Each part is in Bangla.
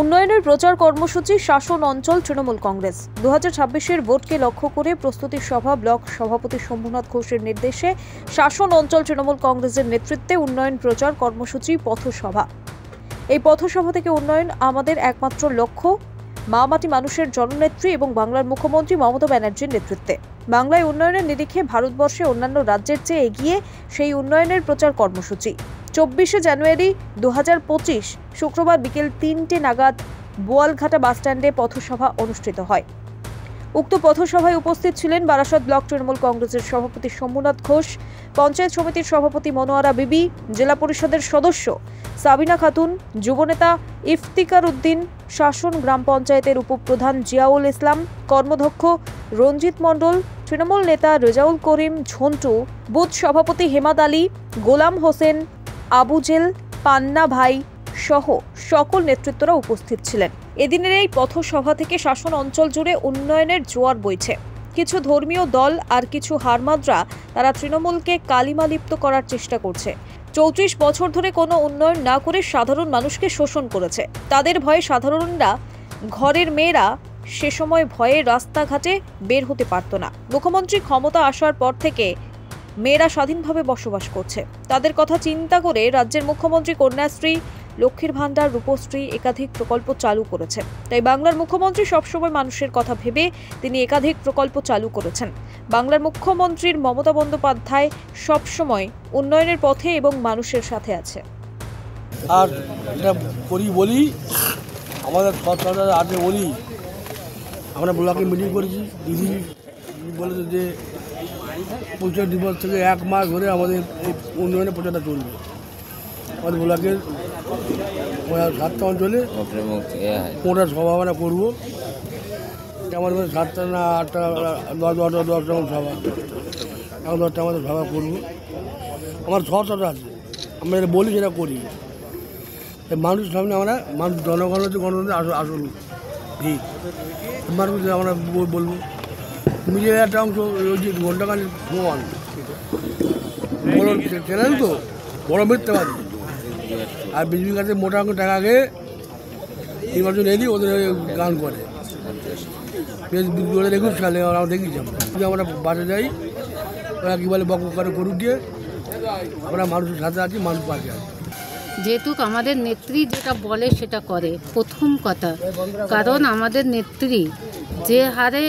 উন্নয়নের প্রচার কর্মসূচি শাসন অঞ্চল তৃণমূল কংগ্রেস 2026-এর ভোটকে লক্ষ্য করে প্রস্তুতি সভা ব্লক সভাপতি শম্ভুনাথ ঘোষের নির্দেশে শাসন অঞ্চল তৃণমূল কংগ্রেসের নেতৃত্বে উন্নয়ন প্রচার কর্মসূচি পথসভা। এই পথসভা থেকে উন্নয়ন আমাদের একমাত্র লক্ষ্য মা মাটি মানুষের জননেত্রী এবং বাংলার মুখ্যমন্ত্রী মমতা ব্যানার্জির নেতৃত্বে বাংলায় উন্নয়নের নিরিখে ভারতবর্ষে অন্যান্য রাজ্যের চেয়ে এগিয়ে সেই উন্নয়নের প্রচার কর্মসূচি 24শে জানুয়ারি 2025 শুক্রবার বিকেল 3টে নাগাদ বোয়ালঘাটা বাসস্ট্যান্ডে পথসভা অনুষ্ঠিত হয়। উক্ত পথসভায় উপস্থিত ছিলেন বারাসত ব্লক তৃণমূল কংগ্রেসের সভাপতি শম্ভুনাথ ঘোষ, পঞ্চায়েত সমিতির সভাপতি মনোয়ারা বিবি, জেলা পরিষদের সদস্য সাবিনা খাতুন, যুবনেতা ইফতিকার উদ্দিন, শাসন গ্রাম পঞ্চায়েতের উপপ্রধান জিয়াউল ইসলাম, কর্মধ্যক্ষ রঞ্জিত মণ্ডল, তৃণমূল নেতা রেজাউল করিম ঝন্টু, বুথ সভাপতি হেমাদ আলী, গোলাম হোসেন, আবুজেল, পান্না ভাই সহ সকল নেতৃত্বরা উপস্থিত ছিলেন। এদিনের এই পথসভা থেকে শাসন অঞ্চল জুড়ে উন্নয়নের জোয়ার বইছে। কিছু ধর্মীয় দল আর কিছু হারমাদরা তারা তৃণমূলকে কালিমালিপ্ত করার চেষ্টা করছে। 34 বছর ধরে কোনো উন্নয়ন না করে সাধারণ মানুষকে শোষণ করেছে। তাদের ভয়ে সাধারণরা, ঘরের মেয়েরা সে সময় ভয়ে রাস্তাঘাটে বের হতে পারত না। মুখ্যমন্ত্রী ক্ষমতা আসার পর থেকে মেয়েরা স্বাধীনভাবে বসবাস করছে। তাদের কথা চিন্তা করে রাজ্যের মুখ্যমন্ত্রী কন্যাশ্রী, লক্ষ্মীর ভান্ডার, রূপশ্রী একাধিক প্রকল্প চালু করেছেন। তাই বাংলার মুখ্যমন্ত্রী সবসময় মানুষের কথা ভেবে তিনি একাধিক প্রকল্প চালু করেছেন। বাংলার মুখ্যমন্ত্রীর মমতা বন্দ্যোপাধ্যায় সবসময় উন্নয়নের পথে এবং মানুষের সাথে আছে। আর এটা বলি আমাদের সরকারের আগে বলি, আমরা ব্লকে মিটিং করেছি, দিদি বলেছে যে 25 দিবস থেকে 1 মাস ধরে আমাদের এই উন্নয়নের প্রচারটা চলবে। আমাদের ব্লকের 7টা অঞ্চলে 5টা সভা আমরা করবো। আমাদের 7টা না 8টা 10টা সভা, এখন 10টা আমাদের সভা করবো। আমার সহসাটা আছে, আমরা যেটা বলি সেটা করি। মানুষের সামনে আমরা জনগণ হচ্ছে গণতন্ত্রের আসল ঠিক মানুষ আমরা বলবো। তুমি যে একটা অংশ ওই যে ঘন্টাখানি প্রমাণ বড় চ্যানেল তো বড় মিথ্যাবাদী, আর বিজেপির কাছে মোটা অঙ্ক টাকা আগে নির্বাচন এলি ওদের গান করে 2021 সালে আমরা দেখেছি। আমরা বাসে যাই, ওরা কী বলে বকবকারে করুক গিয়ে, আমরা মানুষের সাথে আছি, মানুষ পাশে আছি। যেহেতু আমাদের নেত্রী যেটা বলে সেটা করে, প্রথম কথা। কারণ আমাদের নেত্রী যে হারে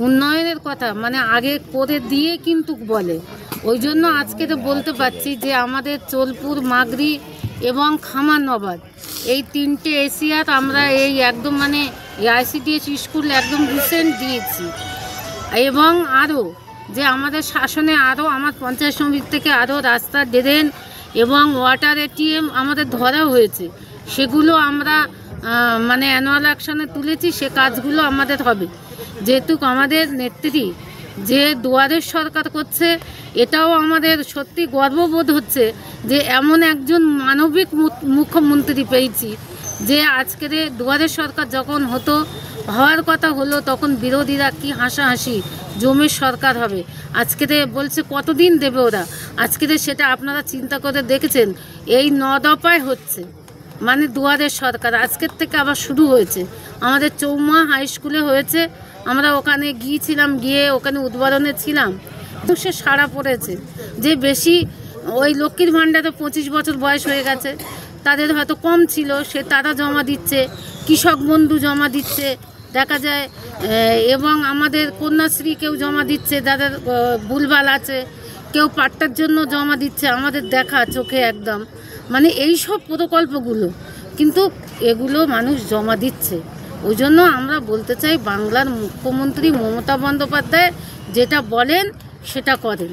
উন্নয়নের কথা মানে আগে করে দিয়ে কিন্তু বলে, ওই জন্য আজকে তো বলতে পারছি যে আমাদের চোলপুর, মাগরি এবং খামারনবাদ এই 3টে এশিয়াত আমরা এই একদম মানে আইসিডিএস স্কুল একদম রিসেন্ট দিয়েছি। এবং আরও যে আমাদের শাসনে আরও আমার পঞ্চায়েত সমিতি থেকে আরও রাস্তা, ড্রেন এবং ওয়াটার এটিএম আমাদের ধরা হয়েছে, সেগুলো আমরা মানে অ্যানুয়াল অ্যাকশনে তুলেছি। সে কাজগুলো আমাদের হবে। যেহেতু আমাদের নেত্রী যে দুয়ারের সরকার করছে, এটাও আমাদের সত্যি গর্ববোধ হচ্ছে যে এমন একজন মানবিক মুখ্যমন্ত্রী পেয়েছি যে আজকের দুয়ারের সরকার যখন হওয়ার কথা হলো তখন বিরোধীরা কি হাসাহাসি জমের সরকার হবে। আজকে বলছে কতদিন দেবে ওরা, আজকে সেটা আপনারা চিন্তা করে দেখেছেন। এই 9 দফায় হচ্ছে মানে দুয়ারের সরকার আজকের থেকে আবার শুরু হয়েছে। আমাদের চৌমা হাই স্কুলে হয়েছে, আমরা ওখানে গিয়েছিলাম, গিয়ে ওখানে উদ্বোধনে ছিলাম। তো সে সাড়া পড়েছে যে বেশি ওই লক্ষ্মীর ভান্ডারে 25 বছর বয়স হয়ে গেছে, তাদের হয়তো কম ছিল, সে তারা জমা দিচ্ছে, কৃষক বন্ধু জমা দিচ্ছে দেখা যায়, এবং আমাদের কন্যাশ্রী কেউ জমা দিচ্ছে, যাদের ভুলভাল আছে, কেউ পাট্টার জন্য জমা দিচ্ছে, আমাদের দেখা চোখে একদম মানে এই সব প্রকল্পগুলো কিন্তু এগুলো মানুষ জমা দিচ্ছে। ওই জন্য আমরা বলতে চাই বাংলার মুখ্যমন্ত্রী মমতা বন্দ্যোপাধ্যায় যেটা বলেন সেটা করেন।